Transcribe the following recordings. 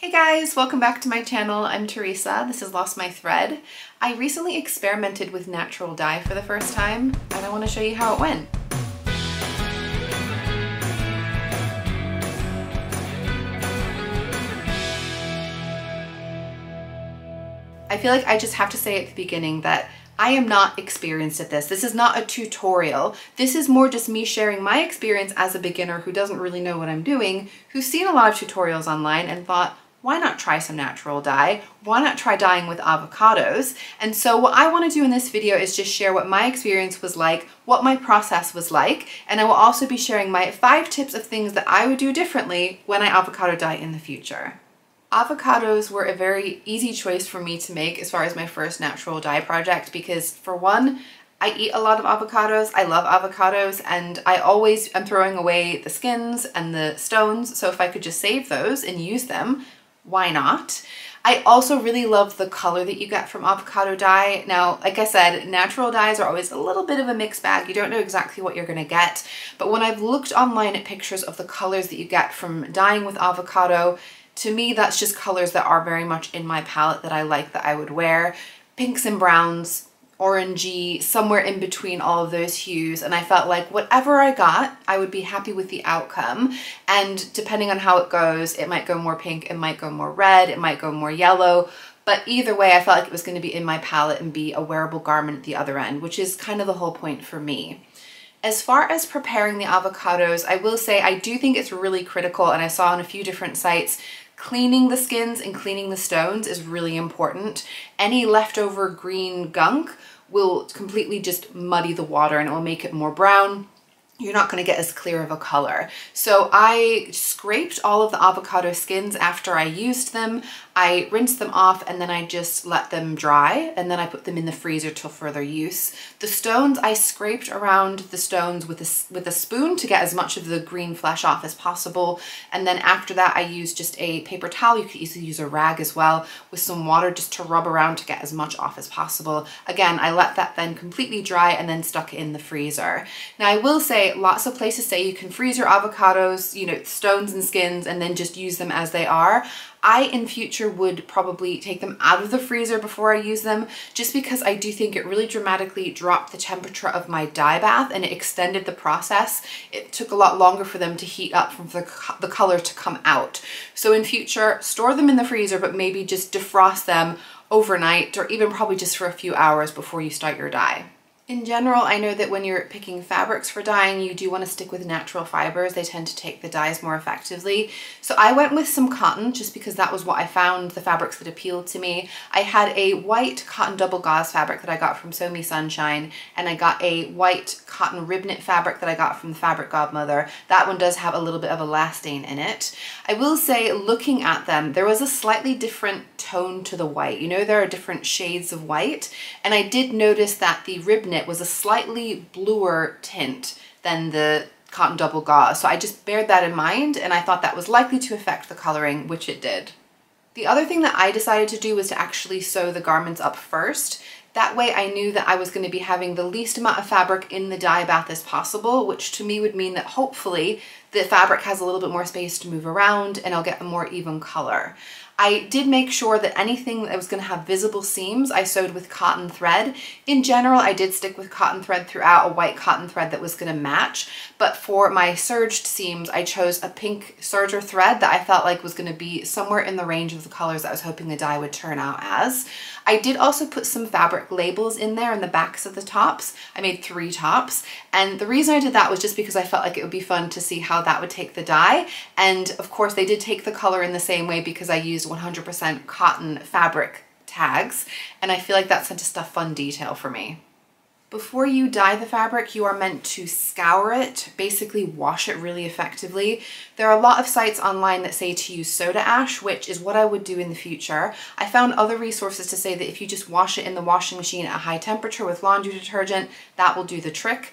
Hey guys, welcome back to my channel. I'm Teresa. This is Lost My Thread. I recently experimented with natural dye for the first time and I want to show you how it went. I feel like I just have to say at the beginning that I am not experienced at this. This is not a tutorial. This is more just me sharing my experience as a beginner who doesn't really know what I'm doing, who's seen a lot of tutorials online and thought, why not try some natural dye? Why not try dyeing with avocados? And so what I want to do in this video is just share what my experience was like, what my process was like, and I will also be sharing my 5 tips of things that I would do differently when I avocado dye in the future. Avocados were a very easy choice for me to make as far as my first natural dye project because, for one, I eat a lot of avocados, I love avocados, and I always am throwing away the skins and the stones, so if I could just save those and use them, why not? I also really love the color that you get from avocado dye. Now, like I said, natural dyes are always a little bit of a mixed bag. You don't know exactly what you're gonna get, but when I've looked online at pictures of the colors that you get from dyeing with avocado, to me, that's just colors that are very much in my palette that I like, that I would wear. Pinks and browns, orangey, somewhere in between all of those hues. And I felt like whatever I got, I would be happy with the outcome. And depending on how it goes, it might go more pink, it might go more red, it might go more yellow. But either way, I felt like it was going to be in my palette and be a wearable garment at the other end, which is kind of the whole point for me. As far as preparing the avocados, I will say I do think it's really critical, and I saw on a few different sites, cleaning the skins and cleaning the stones is really important. Any leftover green gunk will completely just muddy the water and it will make it more brown. You're not going to get as clear of a color. So I scraped all of the avocado skins after I used them. I rinsed them off and then I just let them dry and then I put them in the freezer till further use. The stones, I scraped around the stones with a spoon to get as much of the green flesh off as possible. And then after that, I used just a paper towel. You could easily use a rag as well with some water just to rub around to get as much off as possible. Again, I let that then completely dry and then stuck it in the freezer. Now I will say lots of places say you can freeze your avocados, you know, stones and skins, and then just use them as they are. I, in future, would probably take them out of the freezer before I use them, just because I do think it really dramatically dropped the temperature of my dye bath and it extended the process. It took a lot longer for them to heat up for the color to come out. So in future, store them in the freezer, but maybe just defrost them overnight or even probably just for a few hours before you start your dye. In general, I know that when you're picking fabrics for dyeing, you do want to stick with natural fibers. They tend to take the dyes more effectively. So I went with some cotton just because that was what I found, the fabrics that appealed to me. I had a white cotton double gauze fabric that I got from Sew Me Sunshine, and I got a white cotton rib knit fabric that I got from the Fabric Godmother. That one does have a little bit of elastane in it. I will say, looking at them, there was a slightly different tone to the white. You know, there are different shades of white, and I did notice that the rib knit was a slightly bluer tint than the cotton double gauze. So I just bared that in mind and I thought that was likely to affect the coloring, which it did. The other thing that I decided to do was to actually sew the garments up first. That way I knew that I was going to be having the least amount of fabric in the dye bath as possible, which to me would mean that hopefully the fabric has a little bit more space to move around and I'll get a more even color. I did make sure that anything that was going to have visible seams, I sewed with cotton thread. In general, I did stick with cotton thread throughout, a white cotton thread that was going to match. But for my serged seams, I chose a pink serger thread that I felt like was going to be somewhere in the range of the colors that I was hoping the dye would turn out as. I did also put some fabric labels in there in the backs of the tops. I made 3 tops. And the reason I did that was just because I felt like it would be fun to see how that would take the dye. And of course they did take the color in the same way because I used 100% cotton fabric tags. And I feel like that's such a fun detail for me. Before you dye the fabric, you are meant to scour it, basically wash it really effectively. There are a lot of sites online that say to use soda ash, which is what I would do in the future. I found other resources to say that if you just wash it in the washing machine at a high temperature with laundry detergent, that will do the trick.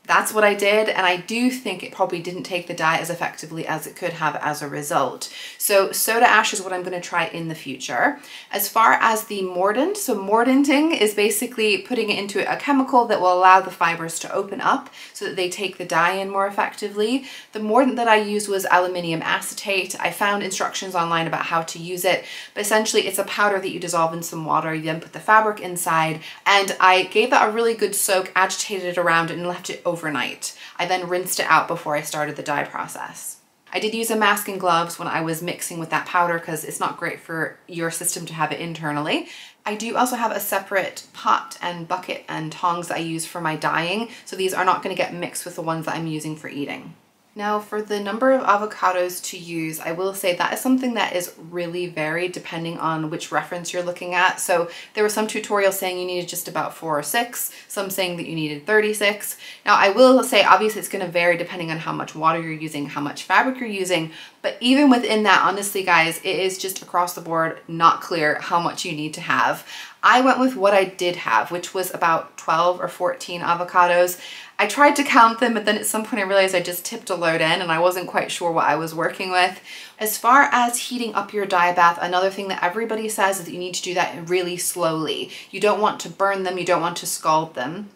That's what I did, and I do think it probably didn't take the dye as effectively as it could have as a result. So soda ash is what I'm going to try in the future. As far as the mordant, so mordanting is basically putting it into a chemical that will allow the fibers to open up so that they take the dye in more effectively. The mordant that I used was aluminium acetate. I found instructions online about how to use it, but essentially it's a powder that you dissolve in some water, you then put the fabric inside, and I gave that a really good soak, agitated it around, and left it overnight. I then rinsed it out before I started the dye process. I did use a mask and gloves when I was mixing with that powder because it's not great for your system to have it internally. I do also have a separate pot and bucket and tongs that I use for my dyeing, so these are not going to get mixed with the ones that I'm using for eating. Now for the number of avocados to use, I will say that is something that is really varied depending on which reference you're looking at. So there were some tutorials saying you needed just about 4 or 6, some saying that you needed 36. Now I will say obviously it's going to vary depending on how much water you're using, how much fabric you're using, but even within that, honestly guys, it is just across the board not clear how much you need to have. I went with what I did have, which was about 12 or 14 avocados. I tried to count them, but then at some point I realized I just tipped a load in and I wasn't quite sure what I was working with. As far as heating up your dye bath, another thing that everybody says is that you need to do that really slowly. You don't want to burn them, you don't want to scald them.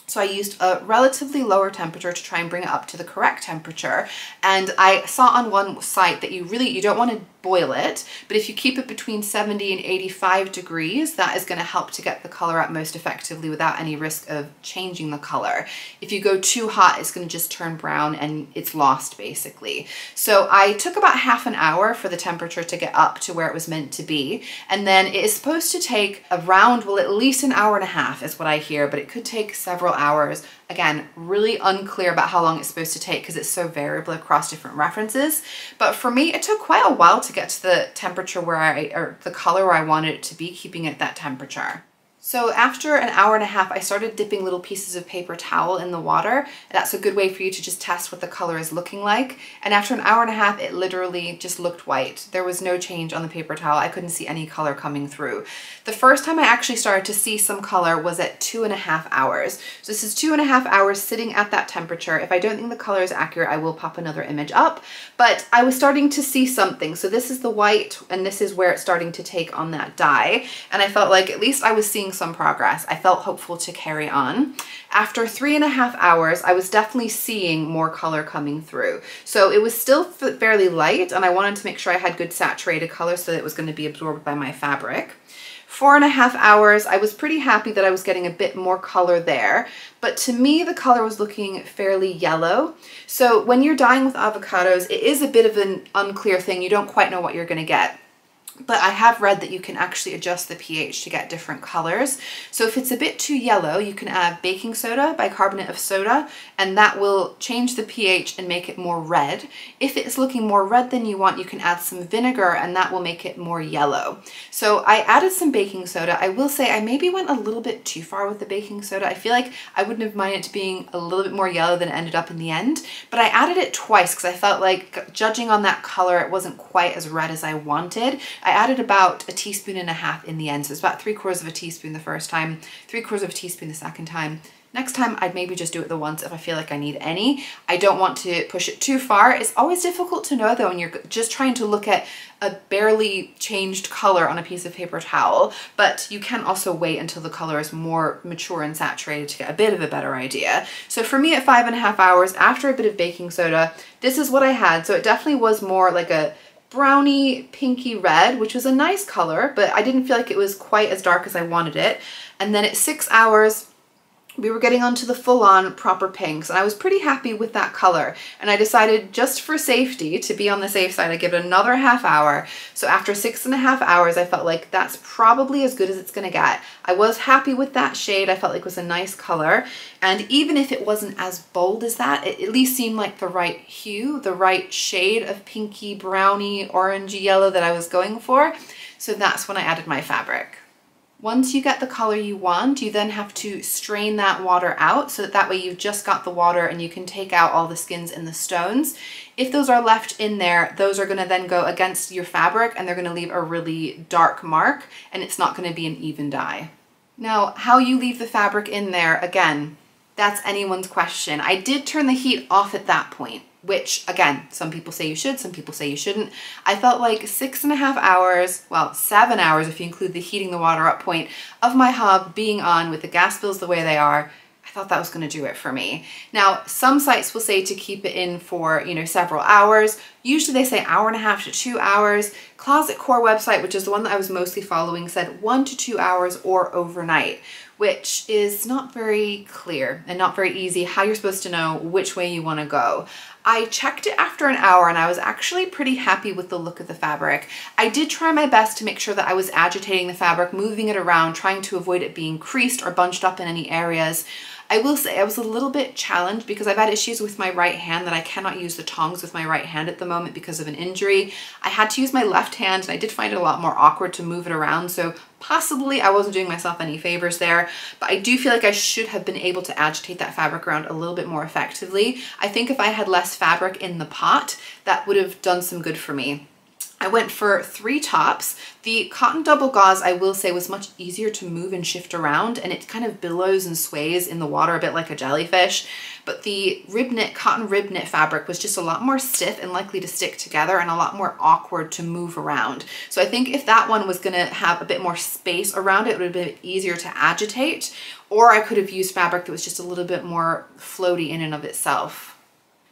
So I used a relatively lower temperature to try and bring it up to the correct temperature. And I saw on one site that you don't want to boil it, but if you keep it between 70 and 85 degrees, that is going to help to get the color out most effectively without any risk of changing the color. If you go too hot, it's going to just turn brown and it's lost basically. So I took about half an hour for the temperature to get up to where it was meant to be. And then it is supposed to take around, well, at least an hour and a half is what I hear, but it could take several hours. Again, really unclear about how long it's supposed to take because it's so variable across different references. But for me, it took quite a while to get to the temperature or the color where I wanted it to be, keeping it at that temperature. So after an hour and a half, I started dipping little pieces of paper towel in the water. That's a good way for you to just test what the color is looking like. And after an hour and a half, it literally just looked white. There was no change on the paper towel. I couldn't see any color coming through. The first time I actually started to see some color was at 2.5 hours. So this is 2.5 hours sitting at that temperature. If I don't think the color is accurate, I will pop another image up. But I was starting to see something. So this is the white, and this is where it's starting to take on that dye. And I felt like at least I was seeing some progress. I felt hopeful to carry on. After 3.5 hours, I was definitely seeing more color coming through. So it was still fairly light, and I wanted to make sure I had good saturated color so that it was going to be absorbed by my fabric. 4.5 hours, I was pretty happy that I was getting a bit more color there, but to me the color was looking fairly yellow. So when you're dyeing with avocados, it is a bit of an unclear thing. You don't quite know what you're going to get. But I have read that you can actually adjust the pH to get different colors. So if it's a bit too yellow, you can add baking soda, bicarbonate of soda, and that will change the pH and make it more red. If it's looking more red than you want, you can add some vinegar and that will make it more yellow. So I added some baking soda. I will say I maybe went a little bit too far with the baking soda. I feel like I wouldn't have minded it being a little bit more yellow than it ended up in the end, but I added it twice because I felt like, judging on that color, it wasn't quite as red as I wanted. I added about 1.5 teaspoons in the end, so it's about 3/4 teaspoon the first time, 3/4 teaspoon the second time. Next time I'd maybe just do it the once if I feel like I need any. I don't want to push it too far. It's always difficult to know though when you're just trying to look at a barely changed color on a piece of paper towel, but you can also wait until the color is more mature and saturated to get a bit of a better idea. So for me at 5.5 hours, after a bit of baking soda, this is what I had. So it definitely was more like a browny pinky red, which was a nice color, but I didn't feel like it was quite as dark as I wanted it. And then at 6 hours, we were getting onto the full-on proper pinks, and I was pretty happy with that color. And I decided, just for safety, to be on the safe side, I'd give it another half hour. So after 6.5 hours, I felt like that's probably as good as it's gonna get. I was happy with that shade. I felt like it was a nice color. And even if it wasn't as bold as that, it at least seemed like the right hue, the right shade of pinky, browny, orangey yellow that I was going for. So that's when I added my fabric. Once you get the color you want, you then have to strain that water out so that way you've just got the water and you can take out all the skins and the stones. If those are left in there, those are gonna then go against your fabric and they're gonna leave a really dark mark and it's not gonna be an even dye. Now, how you leave the fabric in there, again, That's anyone's question. I did turn the heat off at that point, which again, some people say you should, some people say you shouldn't. I felt like 6.5 hours, well, 7 hours if you include the heating the water up point of my hob being on with the gas bills the way they are. I thought that was going to do it for me. Now, some sites will say to keep it in for, you know, several hours. Usually they say 1.5 to 2 hours. Closet Core website, which is the one that I was mostly following, said 1 to 2 hours or overnight, which is not very clear and not very easy how you're supposed to know which way you want to go. I checked it after an hour and I was actually pretty happy with the look of the fabric. I did try my best to make sure that I was agitating the fabric, moving it around, trying to avoid it being creased or bunched up in any areas. I will say I was a little bit challenged because I've had issues with my right hand that I cannot use the tongs with my right hand at the moment because of an injury. I had to use my left hand and I did find it a lot more awkward to move it around, so possibly I wasn't doing myself any favors there, but I do feel like I should have been able to agitate that fabric around a little bit more effectively. I think if I had less fabric in the pot, that would have done some good for me. I went for 3 tops. The cotton double gauze, I will say, was much easier to move and shift around, and it kind of billows and sways in the water a bit like a jellyfish. But the rib knit, cotton rib knit fabric was just a lot more stiff and likely to stick together and a lot more awkward to move around. So I think if that one was gonna have a bit more space around it, it would have been easier to agitate, or I could have used fabric that was just a little bit more floaty in and of itself.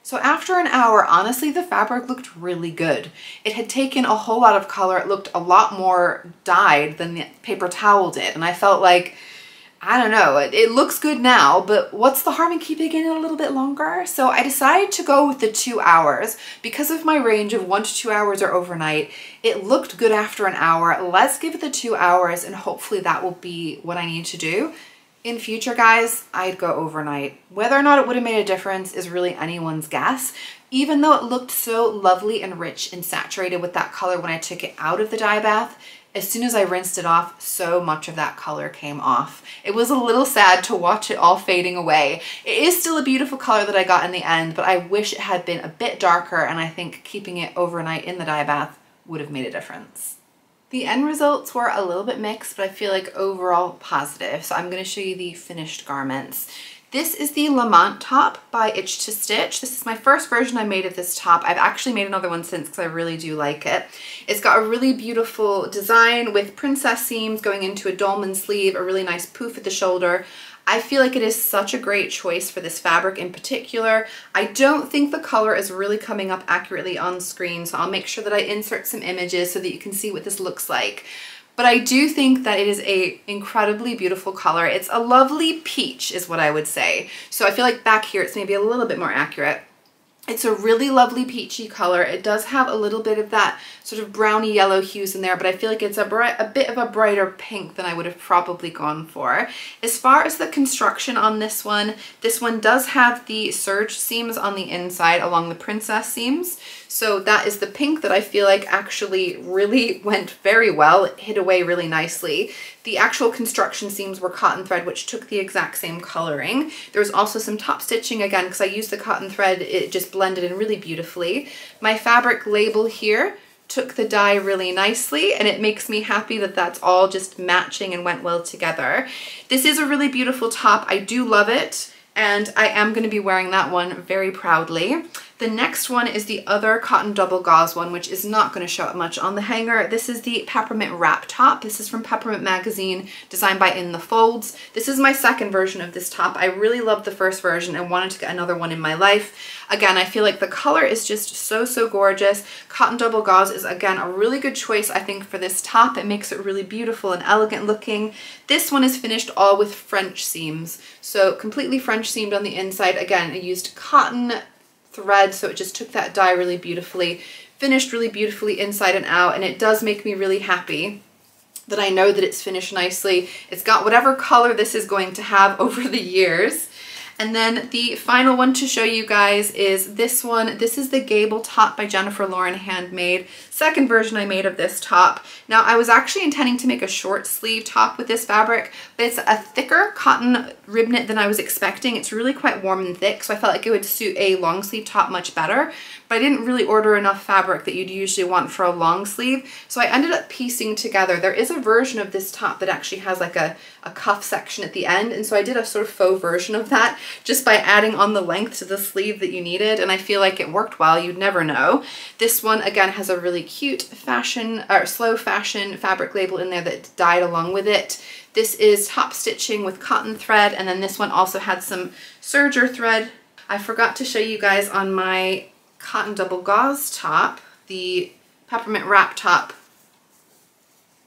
So after an hour, honestly, the fabric looked really good. It had taken a whole lot of color. It looked a lot more dyed than the paper towel did. And I felt like, I don't know, it looks good now, but what's the harm in keeping it a little bit longer? So I decided to go with the 2 hours. Because of my range of 1 to 2 hours or overnight, it looked good after an hour. Let's give it the 2 hours and hopefully that will be what I need to do. In future, guys, I'd go overnight. Whether or not it would have made a difference is really anyone's guess. Even though it looked so lovely and rich and saturated with that color when I took it out of the dye bath, as soon as I rinsed it off, so much of that color came off. It was a little sad to watch it all fading away. It is still a beautiful color that I got in the end, but I wish it had been a bit darker, and I think keeping it overnight in the dye bath would have made a difference. The end results were a little bit mixed, but I feel like overall positive. So I'm going to show you the finished garments. This is the Lemont top by Itch to Stitch. This is my first version I made of this top. I've actually made another one since because I really do like it. It's got a really beautiful design with princess seams going into a dolman sleeve, a really nice poof at the shoulder. I feel like it is such a great choice for this fabric in particular. I don't think the color is really coming up accurately on screen, so I'll make sure that I insert some images so that you can see what this looks like. But I do think that it is a incredibly beautiful color. It's a lovely peach is what I would say. So I feel like back here it's maybe a little bit more accurate. It's a really lovely peachy color. It does have a little bit of that sort of browny yellow hues in there, but I feel like it's a bit of a brighter pink than I would have probably gone for. As far as the construction on this one does have the serge seams on the inside along the princess seams. So that is the pink that I feel like actually really went very well. It hid away really nicely. The actual construction seams were cotton thread, which took the exact same coloring. There was also some top stitching again, because I used the cotton thread. It just blended in really beautifully. My fabric label here took the dye really nicely, and it makes me happy that that's all just matching and went well together. This is a really beautiful top. I do love it, and I am going to be wearing that one very proudly. The next one is the other cotton double gauze one, which is not going to show up much on the hanger. This is the Peppermint Wrap top. This is from Peppermint Magazine, designed by In the Folds. This is my second version of this top. I really loved the first version and wanted to get another one in my life. Again, I feel like the color is just so gorgeous. Cotton double gauze is, again, a really good choice, I think, for this top. It makes it really beautiful and elegant looking. This one is finished all with French seams. So completely French seamed on the inside. Again, I used cotton thread, so it just took that dye really beautifully, finished really beautifully inside and out, and it does make me really happy that I know that it's finished nicely. It's got whatever color this is going to have over the years. And then the final one to show you guys is this one. This is the Gable top by Jennifer Lauren Handmade. Second version I made of this top. Now I was actually intending to make a short sleeve top with this fabric, but it's a thicker cotton rib knit than I was expecting. It's really quite warm and thick, so I felt like it would suit a long sleeve top much better. but I didn't really order enough fabric that you'd usually want for a long sleeve. So I ended up piecing together. There is a version of this top that actually has like a cuff section at the end. And so I did a sort of faux version of that just by adding on the length to the sleeve that you needed. And I feel like it worked well. You'd never know. This one again has a really cute fashion or slow fashion fabric label in there that dyed along with it. This is top stitching with cotton thread, and then this one also had some serger thread. I forgot to show you guys on my cotton double gauze top, the Peppermint Wrap top,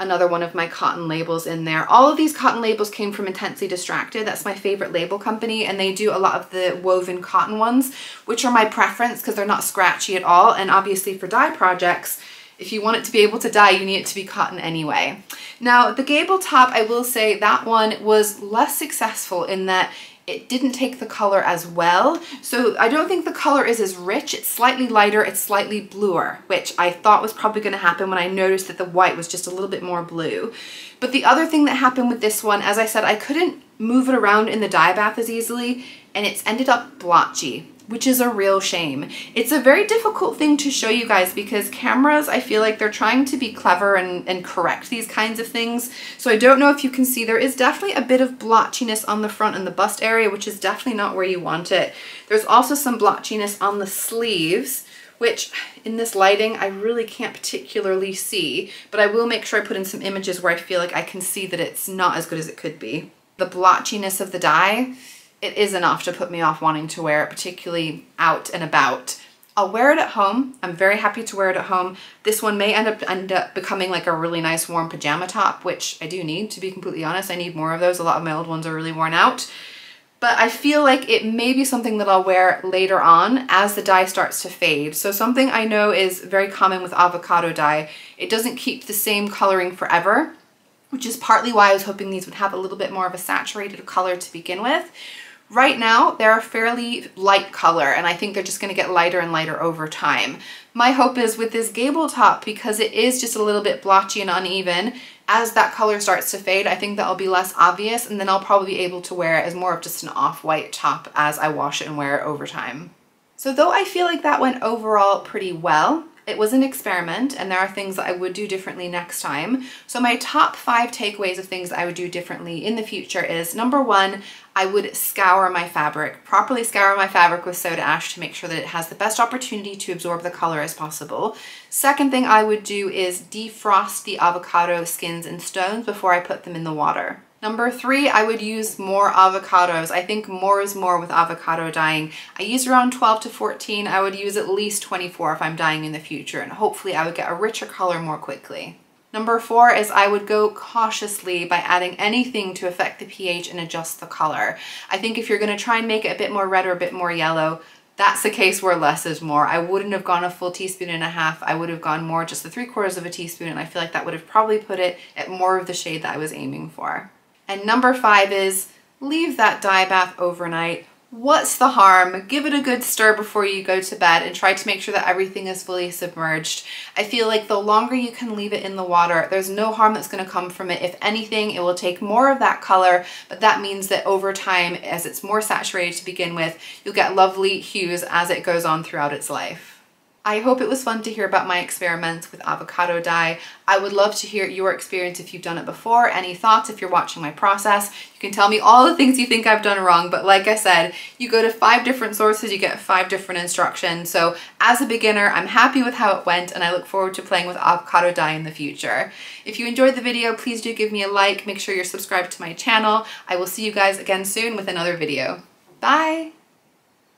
another one of my cotton labels in there. All of these cotton labels came from Intensely Distracted. That's my favorite label company, and they do a lot of the woven cotton ones, which are my preference because they're not scratchy at all. And obviously for dye projects, if you want it to be able to dye, you need it to be cotton anyway. Now, the gable top, I will say that one was less successful in that it didn't take the color as well. So I don't think the color is as rich. It's slightly lighter, it's slightly bluer, which I thought was probably going to happen when I noticed that the white was just a little bit more blue. But the other thing that happened with this one, as I said, I couldn't move it around in the dye bath as easily, and it's ended up blotchy, which is a real shame. It's a very difficult thing to show you guys because cameras, I feel like they're trying to be clever and correct these kinds of things. So I don't know if you can see, there is definitely a bit of blotchiness on the front and the bust area, which is definitely not where you want it. There's also some blotchiness on the sleeves, which in this lighting, I really can't particularly see, but I will make sure I put in some images where I feel like I can see that it's not as good as it could be. The blotchiness of the dye, it is enough to put me off wanting to wear it, particularly out and about. I'll wear it at home. I'm very happy to wear it at home. This one may end up becoming like a really nice warm pajama top, which I do need, to be completely honest. I need more of those. A lot of my old ones are really worn out. But I feel like it may be something that I'll wear later on as the dye starts to fade. So something I know is very common with avocado dye, it doesn't keep the same coloring forever, which is partly why I was hoping these would have a little bit more of a saturated color to begin with. Right now, they're a fairly light color, and I think they're just gonna get lighter and lighter over time. My hope is with this gable top, because it is just a little bit blotchy and uneven, as that color starts to fade, I think that'll be less obvious, and then I'll probably be able to wear it as more of just an off-white top as I wash it and wear it over time. So though I feel like that went overall pretty well, it was an experiment, and there are things that I would do differently next time. So my top 5 takeaways of things that I would do differently in the future is, number 1, I would scour my fabric, properly scour my fabric with soda ash to make sure that it has the best opportunity to absorb the color as possible. Second thing I would do is defrost the avocado skins and stones before I put them in the water. Number 3, I would use more avocados. I think more is more with avocado dyeing. I use around 12 to 14. I would use at least 24 if I'm dyeing in the future, and hopefully I would get a richer color more quickly. Number 4 is I would go cautiously by adding anything to affect the pH and adjust the color. I think if you're going to try and make it a bit more red or a bit more yellow, that's the case where less is more. I wouldn't have gone a full teaspoon and a half. I would have gone more, just the 3/4 of a teaspoon, and I feel like that would have probably put it at more of the shade that I was aiming for. And number 5 is leave that dye bath overnight. What's the harm? Give it a good stir before you go to bed and try to make sure that everything is fully submerged. I feel like the longer you can leave it in the water, there's no harm that's going to come from it. If anything, it will take more of that color, but that means that over time, as it's more saturated to begin with, you'll get lovely hues as it goes on throughout its life. I hope it was fun to hear about my experiments with avocado dye. I would love to hear your experience if you've done it before. Any thoughts if you're watching my process. You can tell me all the things you think I've done wrong, but like I said, you go to 5 different sources, you get 5 different instructions. So as a beginner, I'm happy with how it went, and I look forward to playing with avocado dye in the future. If you enjoyed the video, please do give me a like. Make sure you're subscribed to my channel. I will see you guys again soon with another video. Bye!